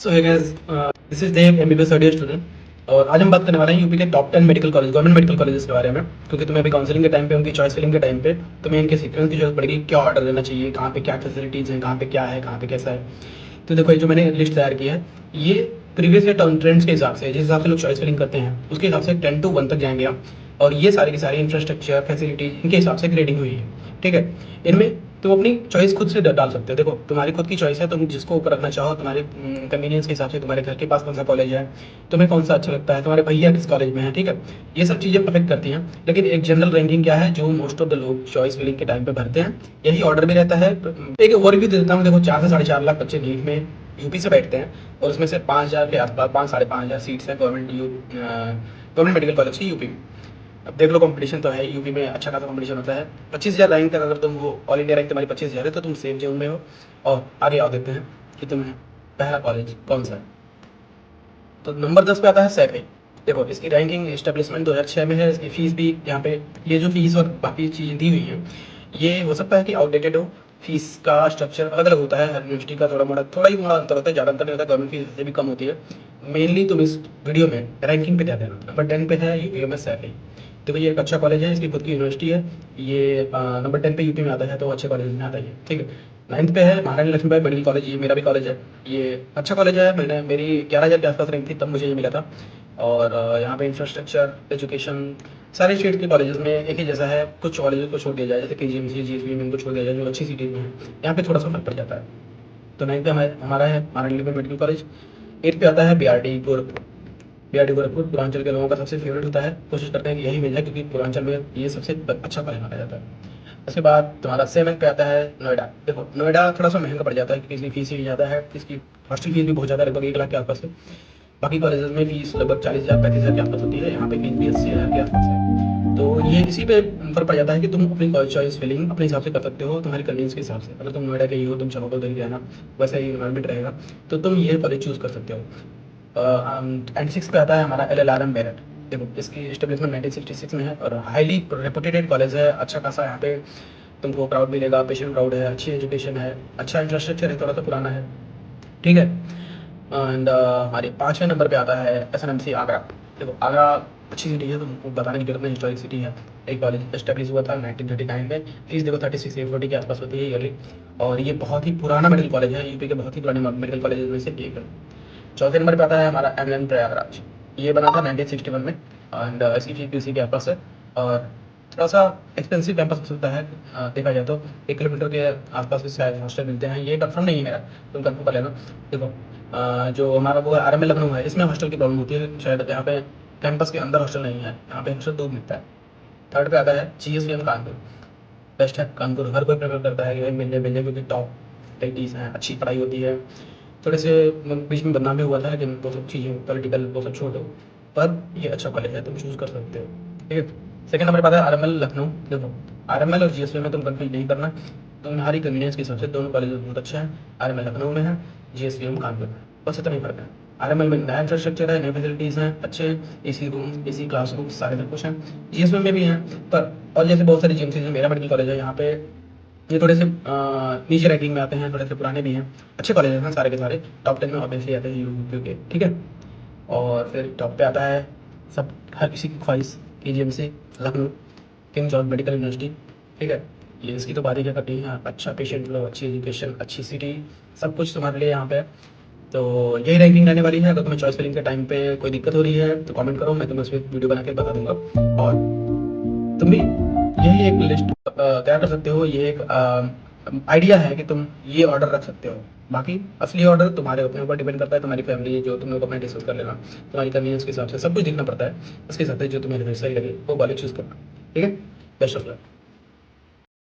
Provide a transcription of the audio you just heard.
So hey guys, this is Dev MBBS third year student. और आज हम बात करने वाले हैं यूपी के top 10 medical college, government medical colleges के बारे में। क्योंकि तुम्हें अभी काउंसलिंग के टाइम पे, उनकी चॉइस फिलिंग के टाइम पे तुम्हें इनके सीक्वेंस की जरूरत पड़ेगी, क्या ऑर्डर देना चाहिए, कहाँ पे क्या फैसिलिटीज़ हैं, कहाँ पे क्या है, कहाँ पे कैसा है। तो देखो, ये जो मैंने लिस्ट तैयार की है, ये प्रीवियस ईयर टर्म ट्रेंड्स के हिसाब से, जिस हिसाब से लोग चॉइस फिलिंग करते हैं उसके हिसाब से 10 to 1 तक जाएंगे हम। और ये सारी की सारी इंफ्रास्ट्रक्चर फैसिलिटीज इनके हिसाब से ग्रेडिंग हुई है। ठीक है, इनमें तुम अपनी चॉइस खुद से डाल सकते हो। देखो, तुम्हारी खुद की चॉइस है, तुम जिसको ऊपर रखना चाहो, तुम्हारे कन्वीनियंस के हिसाब से, तुम्हारे घर के पास कौन सा कॉलेज है, तुम्हें कौन सा अच्छा लगता है, तुम्हारे भैया किस कॉलेज में है। ठीक है, ये सब चीज़ें अफेक्ट करती हैं। लेकिन एक जनरल रैंकिंग क्या है जो मोस्ट ऑफ द लोग चॉइस फिलिंग के टाइम पे भरते हैं, यही ऑर्डर भी रहता है। एक ओवरव्यू दे देता हूँ। देखो, 4 से 4.5 लाख बच्चे नीट में यूपी से बैठते हैं, और उसमें से 5,000 के आसपास, 5-5,500 सीट्स हैं गवर्नमेंट मेडिकल कॉलेज की यूपी में। अब देख लो, कंपटीशन तो है, यूपी में अच्छा खासा कंपटीशन होता है। 25,000 रैंक तक अगर तुम, वो ऑल इंडिया रैंक तुम्हारी 25,000 है, तो तुम सेफ जोन में हो। और आगे आओ, देखते हैं कि तुम्हें पहला कॉलेज कौन सा है। तो नंबर 10 पे आता है सैफई। देखो, इसकी रैंकिंग इस्टेब्लिशमेंट 2006 में है। इसकी फीस भी यहाँ पे, ये जो फीस और बाकी चीज़ें दी हुई हैं, ये हो सकता है कि आउटडेटेड हो। फीस का स्ट्रक्चर अलग अलग होता है, हर यूनिवर्सिटी का थोड़ा ही बड़ा अंतर होता है, ज़्यादा अंतर नहीं होता। गवर्नमेंट फीस से भी कम होती है। मेनली तुम इस वीडियो में रैंकिंग पे ध्यान देना। नंबर 10 पे है यूपी सैफई। तो ये एक अच्छा कॉलेज है, इसकी खुद की यूनिवर्सिटी है। ये नंबर 10 पे यूपी में आता है, तो अच्छे कॉलेज में आता है। ठीक है, 9th पे है महारानी लक्ष्मीबाई मेडिकल कॉलेज। ये मेरा भी कॉलेज है। ये अच्छा कॉलेज है। मेरी 11,000 के आसपास रैंक थी तब मुझे ये मिला था। और यहाँ पे इंफ्रास्ट्रक्चर, एजुकेशन, सारे स्टेट के कॉलेजेस में एक ही जैसा है। कुछ कॉलेजेस को छोड़ दिया जाए, जैसे KGMC, GSV में इनको छोड़ दिया जाए, जो अच्छी सिटीज में है। यहाँ पे थोड़ा सा फर्क पड़ जाता है। तो 9th पे हमारा है महारानी लक्ष्मीबाई मेडिकल कॉलेज। 8th पे आता है BRD गोरखपुर। BRD गोरखपुर पूर्वांचल के लोगों का सबसे फेवरेट होता है। कोशिश करते हैं कि यही मिल जाए, क्योंकि पूर्वांचल में ये सबसे अच्छा कॉलेज माना जाता है। उसके बाद तुम्हारा 7th पे आता है नोएडा। देखो, नोएडा थोड़ा सा महंगा पड़ जाता है, क्योंकि इसकी फीस भी ज़्यादा है। इसकी हॉस्टल फीस भी बहुत ज़्यादा है, लगभग 1 लाख के आसपास है। बाकी कॉलेजेस में फीस लगभग 40,000 35,000 के आसपास होती है। यहाँ पे फीस भी 80,000 के आसपास है। तो ये इसी पे फर्क पड़ जाता है कि तुम अपनी कॉलेज चॉइस फिलिंग अपने हिसाब से कर सकते हो, तुम्हारी कन्वीनियंस के हिसाब से। अगर तुम नोएडा के ही हो, तुम चाहो तो उधर ही रहना, वैसा ही इन्वायरमेंट रहेगा, तो तुम ये कॉलेज चूज़ कर सकते हो। एंड 6 पे आता है हमारा LLRM मेरठ। देखो, इसकी इस्टेब्लिशमेंट 1966 में है, और हाईली रेपुटेटेड कॉलेज है। अच्छा खासा यहाँ पे तुमको क्राउड मिलेगा, पेशेंट क्राउड है, अच्छी एजुकेशन है, अच्छा इंफ्रास्ट्रक्चर है, थोड़ा सा पुराना है। ठीक है। एंड हमारे 5वें नंबर पे आता है SNMC आगरा। देखो, आगरा अच्छी सिटी है, तुमको बताने की जरूरत नहीं, हिस्टोरिक सिटी है। एक कॉलेज एस्टेब्लिश हुआ था 1939 में। फीस देखो 36-40 के आसपास होती है ईयरली। और ये बहुत ही पुराना मेडिकल कॉलेज है, यूपी के बहुत ही पुराने मेडिकल कॉलेज में से एक है। 4थे नंबर पे आता है हमारा MLN प्रयागराज। ये बना था 1961 में, एंड इसकी फीस भी उसी के आसपास है। और थोड़ा सा एक्सपेंसिव कैंपस हो सकता है, देखा जाए तो 1 किलोमीटर के आसपास भी शायद हॉस्टल मिलते हैं। ये कंफर्म नहीं है मेरा, तुम कंफर्म कर लेना। देखो, जो हमारा वो RML लखनऊ है, इसमें हॉस्टल की प्रॉब्लम होती है शायद। यहाँ पे कैंपस के अंदर हॉस्टल नहीं है, यहाँ पे हॉस्टल दूर मिलता है। 3rd पे आता है GSVM कानपुर। बेस्ट है कानपुर, हर कोई प्रेफर करता है कि भाई मिल जाए, क्योंकि टॉप फैकल्टीज हैं, अच्छी पढ़ाई होती है। थोड़े से बीच में बदनाम भी हुआ था, लेकिन वो सब चीज़ें पॉलिटिकल वो सब छोड़ दो। पर ये अच्छा कॉलेज है, तुम चूज़ कर सकते हो। ठीक है। सेकंड नंबर पर आता है RML लखनऊ। देखो, RML और GSV में तुम कंफ्यूज नहीं करना, तुम्हारी कन्वीनियंस के हिसाब से दोनों कॉलेज बहुत अच्छे हैं। RML लखनऊ में है, GSV कानपुर में, बस इतना ही फर्क है। RML में नया इंफ्रास्ट्रक्चर है, नई फैसिलिटीज़ हैं, अच्छे AC रूम, AC क्लासरूम, सारे सब कुछ हैं। GSV में भी हैं, पर और जैसे बहुत सारी GMC हैं, मेरा मेडिकल कॉलेज है, यहाँ पे ये थोड़े से नीचे रैंकिंग में आते हैं, थोड़े से पुराने भी हैं। अच्छे कॉलेज हैं सारे के सारे, टॉप 10 में ऑब्वियसली आते हैं यूपी के। ठीक है। और फिर टॉप पे आता है सब हर किसी की ख्वाहिश, KGMC Lucknow, king George medical university. ठीक है, ये इसकी तो बात ही क्या करनी है। अच्छा पेशेंट फ्लो, अच्छी एजुकेशन, अच्छी सिटी, सब कुछ तुम्हारे लिए यहाँ पे है। तो यही रैंकिंग रहने वाली है। अगर तुम्हें चॉइस फिलिंग के टाइम पे कोई दिक्कत हो रही है तो कमेंट करो, मैं तुम्हें उस पर वीडियो बना के बता दूंगा। और तुम भी यही एक लिस्ट तैयार कर सकते हो। ये एक आइडिया है कि तुम ये ऑर्डर रख सकते हो। बाकी असली ऑर्डर तुम्हारे अपने ऊपर डिपेंड करता है, तुम्हारी फैमिली, जो तुम लोग अपना डिस्कस कर लेना, तुम्हारी कन्वीनियंस के हिसाब से सब कुछ देखना पड़ता है। उसके हिसाब से जो तुम्हें सही लगे वो कॉलेज चूज़ करना। ठीक है, बेस्ट ऑफ लक।